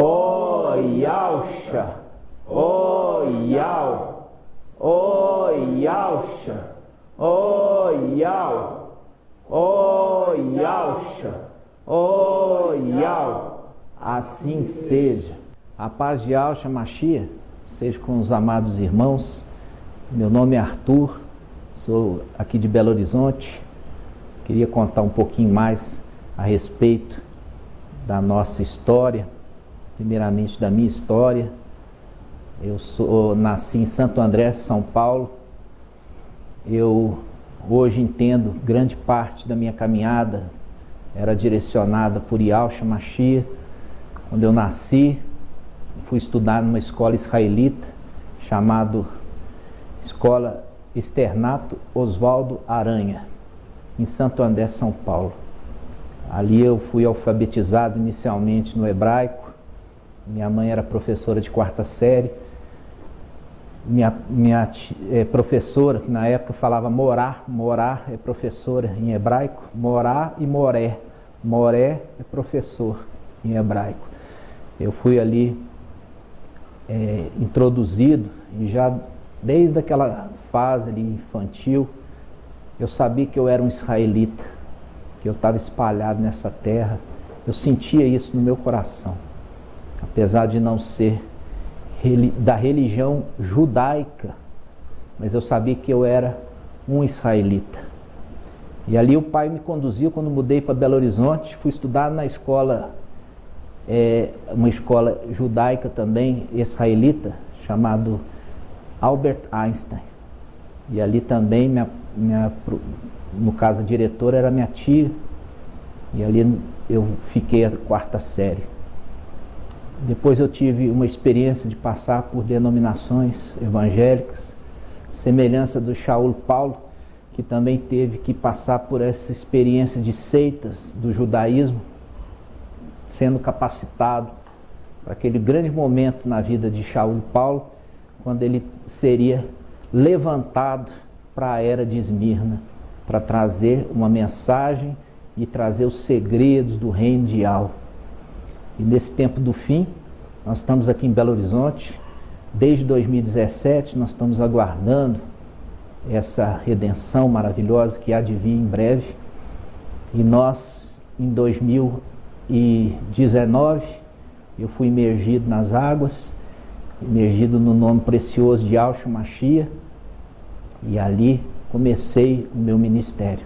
O Yauxa, O Yau, O Yauxa, O Yau, O Yauxa, O Yau. Assim seja. A paz de Yauxa Mashiach seja com os amados irmãos. Meu nome é Arthur, sou aqui de Belo Horizonte. Queria contar um pouquinho mais a respeito da nossa história, primeiramente da minha história. Eu nasci em Santo André, São Paulo. Eu hoje entendo grande parte da minha caminhada era direcionada por Yauxa Mashiach. Quando eu nasci, fui estudar numa escola israelita chamada Escola Externato Oswaldo Aranha, em Santo André, São Paulo. Ali eu fui alfabetizado inicialmente no hebraico. Minha mãe era professora de quarta série. Minha professora, que na época falava morá é professora em hebraico, morá e moré. Moré é professor em hebraico. Eu fui ali introduzido, e já desde aquela fase ali infantil, eu sabia que eu era um israelita, que eu estava espalhado nessa terra. Eu sentia isso no meu coração, apesar de não ser da religião judaica, mas eu sabia que eu era um israelita. E ali o pai me conduziu. Quando mudei para Belo Horizonte, fui estudar na escola, uma escola judaica também, israelita, chamado Albert Einstein. E ali também, no caso a diretora era minha tia, e ali eu fiquei a quarta série. Depois eu tive uma experiência de passar por denominações evangélicas, semelhança do Shaul Paulo, que também teve que passar por essa experiência de seitas do judaísmo, sendo capacitado para aquele grande momento na vida de Shaul Paulo, quando ele seria levantado para a era de Esmirna, para trazer uma mensagem e trazer os segredos do reino de Yau. E nesse tempo do fim, nós estamos aqui em Belo Horizonte. Desde 2017 nós estamos aguardando essa redenção maravilhosa que há de vir em breve. E nós, em 2019, eu fui imergido nas águas, imergido no nome precioso de Yauxa Mashiach, e ali comecei o meu ministério.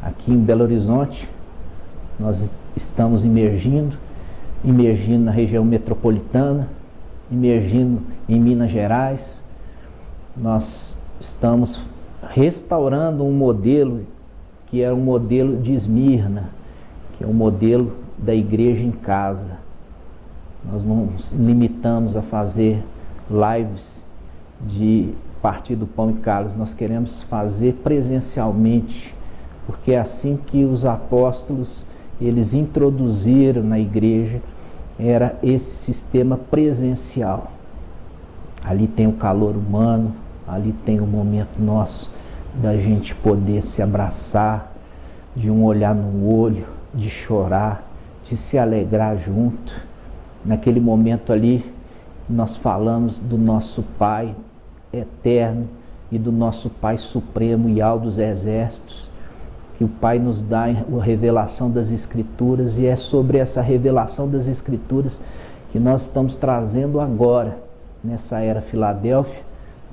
Aqui em Belo Horizonte, nós estamos imergindo na região metropolitana, imergindo em Minas Gerais. Nós estamos restaurando um modelo que é um modelo de Esmirna, que é o modelo da igreja em casa. Nós não nos limitamos a fazer lives de partir do pão e cálice, nós queremos fazer presencialmente, porque é assim que os apóstolos eles introduziram na igreja, era esse sistema presencial. Ali tem o calor humano, ali tem o momento nosso da gente poder se abraçar, de um olhar no olho, de chorar, de se alegrar junto. Naquele momento ali, nós falamos do nosso Pai eterno e do nosso Pai supremo e Yau dos exércitos, que o Pai nos dá a revelação das Escrituras, e é sobre essa revelação das Escrituras que nós estamos trazendo agora, nessa era Filadélfia,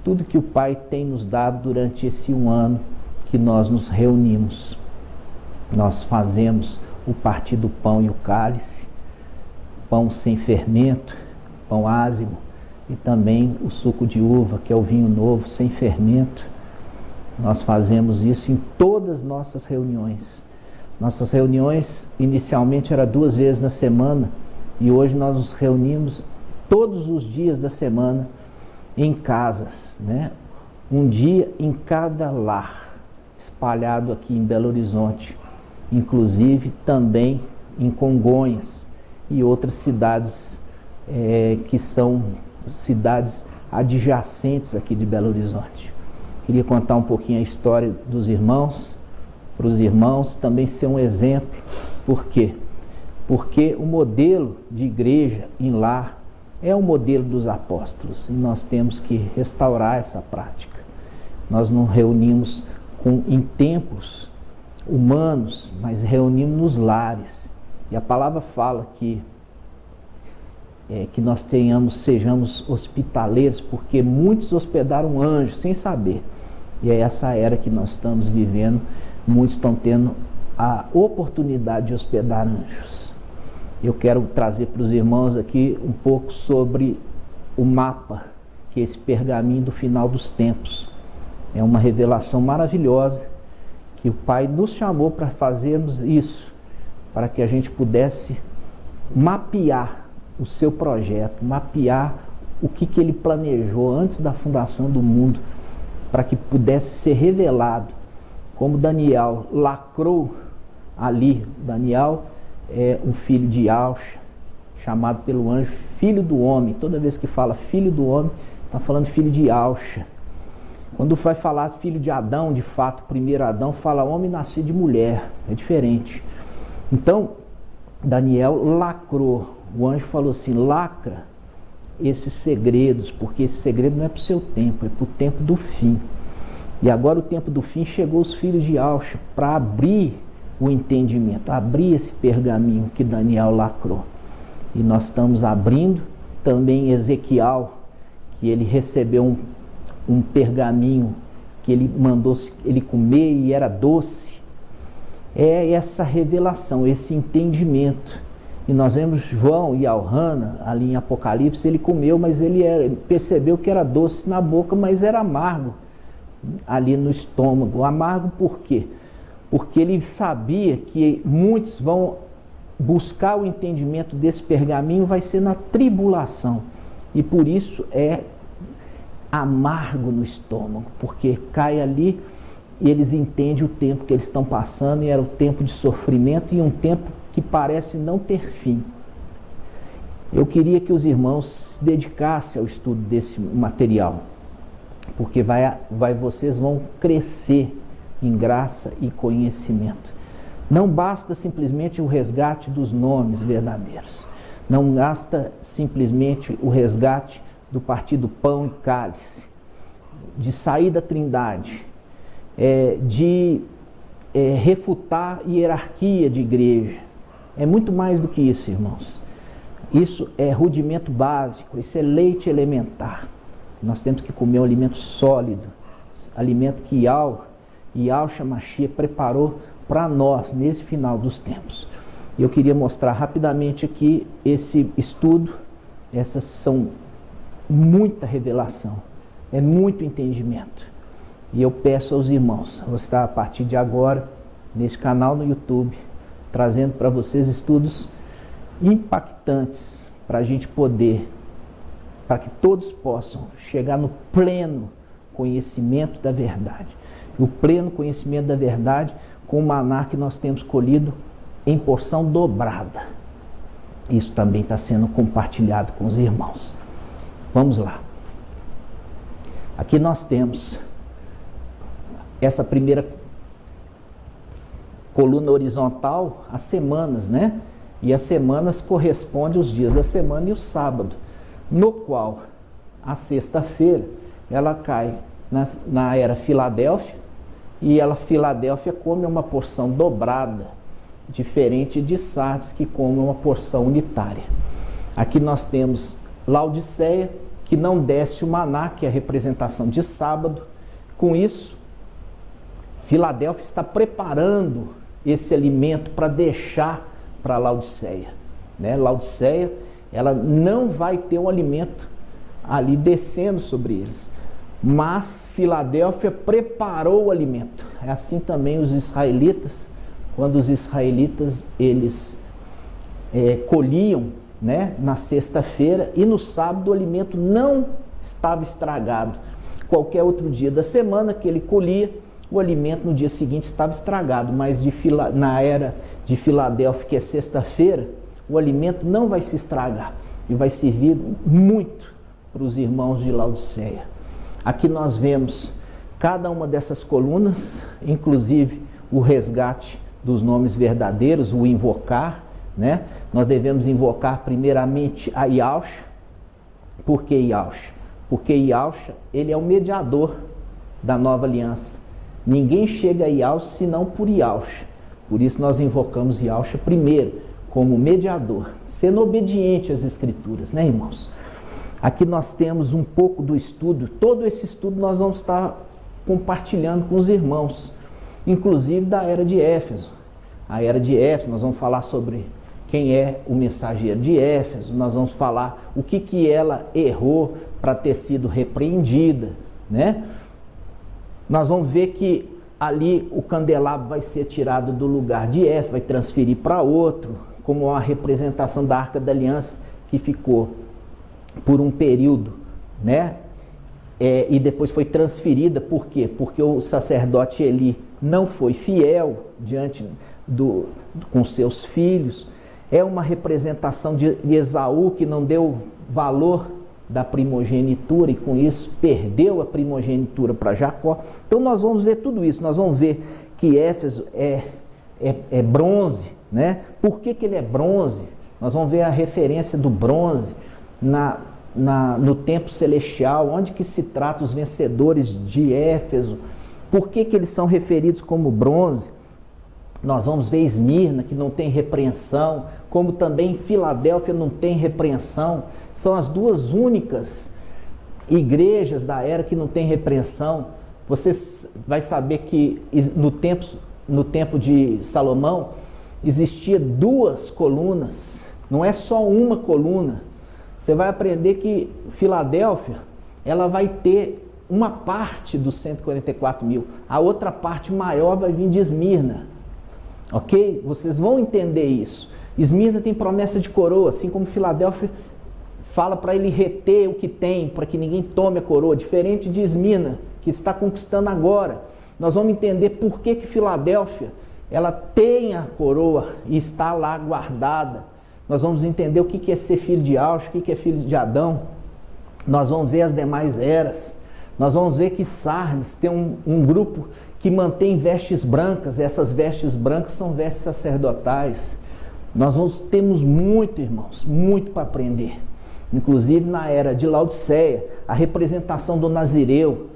tudo que o Pai tem nos dado durante esse um ano que nós nos reunimos. Nós fazemos o partir do pão e o cálice, pão sem fermento, pão ázimo, e também o suco de uva, que é o vinho novo, sem fermento. Nós fazemos isso em todas as nossas reuniões. Nossas reuniões inicialmente eram 2 vezes na semana, e hoje nós nos reunimos todos os dias da semana em casas, né? Um dia em cada lar, espalhado aqui em Belo Horizonte, inclusive também em Congonhas e outras cidades que são cidades adjacentes aqui de Belo Horizonte. Queria contar um pouquinho a história dos irmãos, para os irmãos também ser um exemplo. Por quê? porque o modelo de igreja em lar é o modelo dos apóstolos, e nós temos que restaurar essa prática. Nós não reunimos em templos humanos, mas reunimos nos lares. E a palavra fala que nós sejamos hospitaleiros, porque muitos hospedaram anjos sem saber. E é essa era que nós estamos vivendo. Muitos estão tendo a oportunidade de hospedar anjos. Eu quero trazer para os irmãos aqui um pouco sobre o mapa, que é esse pergaminho do final dos tempos. É uma revelação maravilhosa, que o Pai nos chamou para fazermos isso, para que a gente pudesse mapear o seu projeto, mapear o que Ele planejou antes da fundação do mundo, para que pudesse ser revelado. Como Daniel lacrou ali, Daniel é um filho de Alcha, chamado pelo anjo filho do homem. Toda vez que fala filho do homem, está falando filho de Alcha. Quando vai falar filho de Adão, de fato, primeiro Adão, fala homem nascido de mulher, é diferente. Então, Daniel lacrou, o anjo falou assim, lacra esses segredos, porque esse segredo não é para o seu tempo, é para o tempo do fim. E agora o tempo do fim chegou os filhos de Alcha para abrir o entendimento, abrir esse pergaminho que Daniel lacrou. E nós estamos abrindo também Ezequiel, que ele recebeu um pergaminho que ele mandou ele comer e era doce. É essa revelação, esse entendimento. E nós vemos João e Alhana ali em Apocalipse, ele comeu, mas ele percebeu que era doce na boca, mas era amargo ali no estômago. Amargo por quê? Porque ele sabia que muitos vão buscar o entendimento desse pergaminho, vai ser na tribulação. E por isso é amargo no estômago, porque cai ali e eles entendem o tempo que eles estão passando, e era o tempo de sofrimento e um tempo que parece não ter fim. Eu queria que os irmãos se dedicassem ao estudo desse material, porque vocês vão crescer em graça e conhecimento. Não basta simplesmente o resgate dos nomes verdadeiros. Não basta simplesmente o resgate do partido pão e cálice, de sair da trindade, de refutar hierarquia de igreja. É muito mais do que isso, irmãos. Isso é rudimento básico, isso é leite elementar. Nós temos que comer um alimento sólido, alimento que Yahshua Mashiach preparou para nós nesse final dos tempos. E eu queria mostrar rapidamente aqui esse estudo. Essas são muita revelação, é muito entendimento. E eu peço aos irmãos, eu vou estar a partir de agora nesse canal no YouTube, trazendo para vocês estudos impactantes, para a gente poder, para que todos possam chegar no pleno conhecimento da verdade. E o pleno conhecimento da verdade com o maná que nós temos colhido em porção dobrada. Isso também está sendo compartilhado com os irmãos. Vamos lá. Aqui nós temos essa primeira coluna horizontal, as semanas, né? E as semanas correspondem aos dias da semana e o sábado, no qual a sexta-feira ela cai na era Filadélfia, e Filadélfia come uma porção dobrada, diferente de Sardes, que come uma porção unitária. Aqui nós temos Laodiceia, que não desce o maná, que é a representação de sábado. Com isso, Filadélfia está preparando esse alimento para deixar para Laodiceia, né? Laodiceia, ela não vai ter um alimento ali descendo sobre eles, mas Filadélfia preparou o alimento. É assim também os israelitas, quando os israelitas eles colhiam, né, na sexta-feira, e no sábado o alimento não estava estragado. Qualquer outro dia da semana que ele colhia, o alimento no dia seguinte estava estragado, mas na era de Filadélfia, que é sexta-feira, o alimento não vai se estragar e vai servir muito para os irmãos de Laodiceia. Aqui nós vemos cada uma dessas colunas, inclusive o resgate dos nomes verdadeiros, o invocar, né? Nós devemos invocar primeiramente a Yahshua. Por que Yahshua? Porque Yahshua, ele é o mediador da nova aliança. Ninguém chega a Yahshua senão por Yahshua. Por isso nós invocamos Yahshua primeiro, como mediador, sendo obediente às Escrituras, né, irmãos? Aqui nós temos um pouco do estudo. Todo esse estudo nós vamos estar compartilhando com os irmãos, inclusive da era de Éfeso. A era de Éfeso, nós vamos falar sobre quem é o mensageiro de Éfeso, nós vamos falar o que ela errou para ter sido repreendida, né? Nós vamos ver que ali o candelabro vai ser tirado do lugar de Éfeso, vai transferir para outro, como uma representação da Arca da Aliança que ficou por um período, né? E depois foi transferida. Por quê? Porque o sacerdote Eli não foi fiel diante com seus filhos. É uma representação de Esaú, que não deu valor da primogenitura e com isso perdeu a primogenitura para Jacó. Então nós vamos ver tudo isso. Nós vamos ver que Éfeso é bronze, né? Por que ele é bronze? Nós vamos ver a referência do bronze no templo celestial, onde que se trata os vencedores de Éfeso. Por que eles são referidos como bronze? Nós vamos ver Esmirna, que não tem repreensão, como também Filadélfia não tem repreensão. São as duas únicas igrejas da era que não tem repreensão. Você vai saber que no tempo de Salomão existia duas colunas, não é só uma coluna. Você vai aprender que Filadélfia, ela vai ter uma parte dos 144 mil, a outra parte maior vai vir de Esmirna. Ok? Vocês vão entender isso. Esmirna tem promessa de coroa, assim como Filadélfia fala para ele reter o que tem, para que ninguém tome a coroa, diferente de Esmirna, que está conquistando agora. Nós vamos entender por que Filadélfia, ela tem a coroa e está lá guardada. Nós vamos entender o que é ser filho de Yahshua, o que é filho de Adão. Nós vamos ver as demais eras. Nós vamos ver que Sardes tem um grupo que mantém vestes brancas. Essas vestes brancas são vestes sacerdotais. Temos muito, irmãos, muito para aprender. Inclusive na era de Laodiceia, a representação do Nazireu.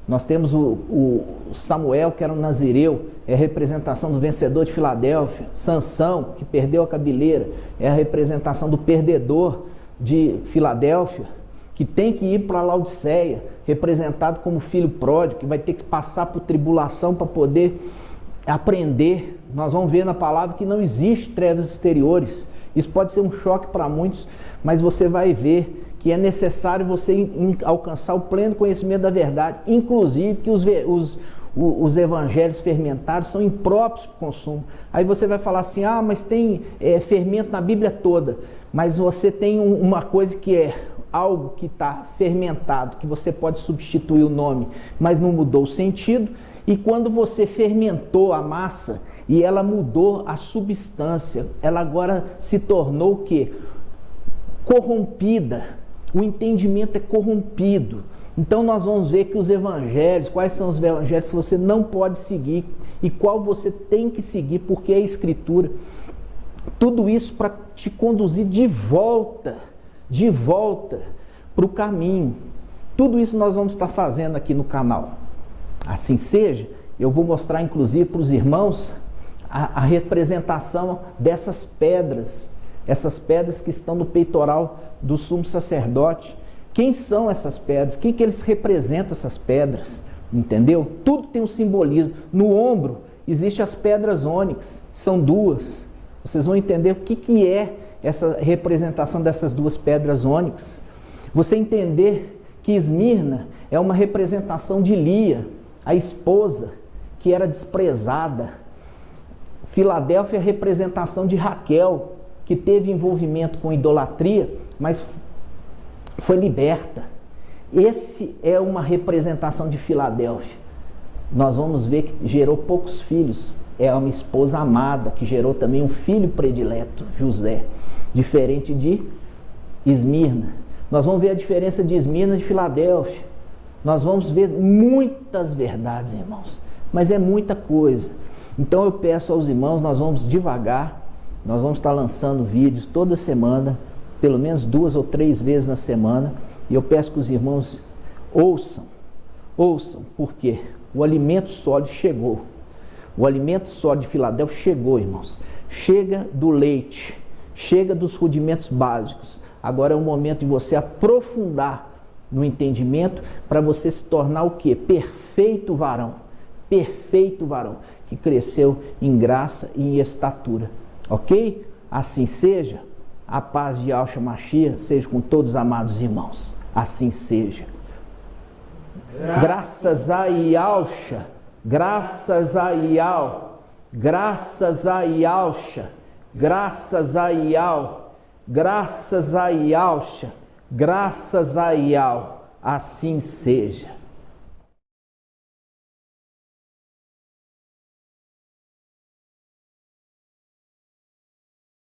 Nós temos o Samuel, que era um Nazireu, é a representação do vencedor de Filadélfia. Sansão, que perdeu a cabeleira, é a representação do perdedor de Filadélfia, que tem que ir para Laodiceia, representado como filho pródigo, que vai ter que passar por tribulação para poder aprender. Nós vamos ver na palavra que não existe trevas exteriores. Isso pode ser um choque para muitos, mas você vai ver que é necessário você alcançar o pleno conhecimento da verdade, inclusive que os evangelhos fermentados são impróprios para o consumo. Aí você vai falar assim, mas tem fermento na Bíblia toda, mas você tem uma coisa que é algo que está fermentado, que você pode substituir o nome, mas não mudou o sentido, e quando você fermentou a massa e ela mudou a substância, ela agora se tornou o quê? Corrompida. O entendimento é corrompido. Então nós vamos ver que os evangelhos, quais são os evangelhos que você não pode seguir e qual você tem que seguir, porque é a Escritura. Tudo isso para te conduzir de volta para o caminho. Tudo isso nós vamos estar fazendo aqui no canal. Assim seja, eu vou mostrar inclusive para os irmãos a representação dessas pedras. Essas pedras que estão no peitoral do sumo sacerdote. Quem são essas pedras? Quem que eles representam, essas pedras? Entendeu? Tudo tem um simbolismo. No ombro existem as pedras ônix, são duas. Vocês vão entender o que é essa representação dessas duas pedras ônix. Você entender que Esmirna é uma representação de Lia, a esposa que era desprezada. Filadélfia é a representação de Raquel, que teve envolvimento com idolatria, mas foi liberta. Esse é uma representação de Filadélfia. Nós vamos ver que gerou poucos filhos. É uma esposa amada, que gerou também um filho predileto, José, diferente de Esmirna. Nós vamos ver a diferença de Esmirna e de Filadélfia. Nós vamos ver muitas verdades, irmãos, mas é muita coisa. Então eu peço aos irmãos, nós vamos devagar, Nós vamos estar lançando vídeos toda semana, pelo menos 2 ou 3 vezes na semana, e eu peço que os irmãos ouçam, porque o alimento sólido chegou. O alimento sólido de Filadélfia chegou, irmãos. Chega do leite, chega dos rudimentos básicos. Agora é o momento de você aprofundar no entendimento para você se tornar o quê? Perfeito varão, que cresceu em graça e em estatura. Ok? Assim seja. A paz de Yahshua Mashiach seja com todos os amados irmãos. Assim seja. Graças a Yahshua, graças a Yahweh, graças a Yahshua, graças a Yahweh, graças a Yahshua, graças a Yahweh. Assim seja.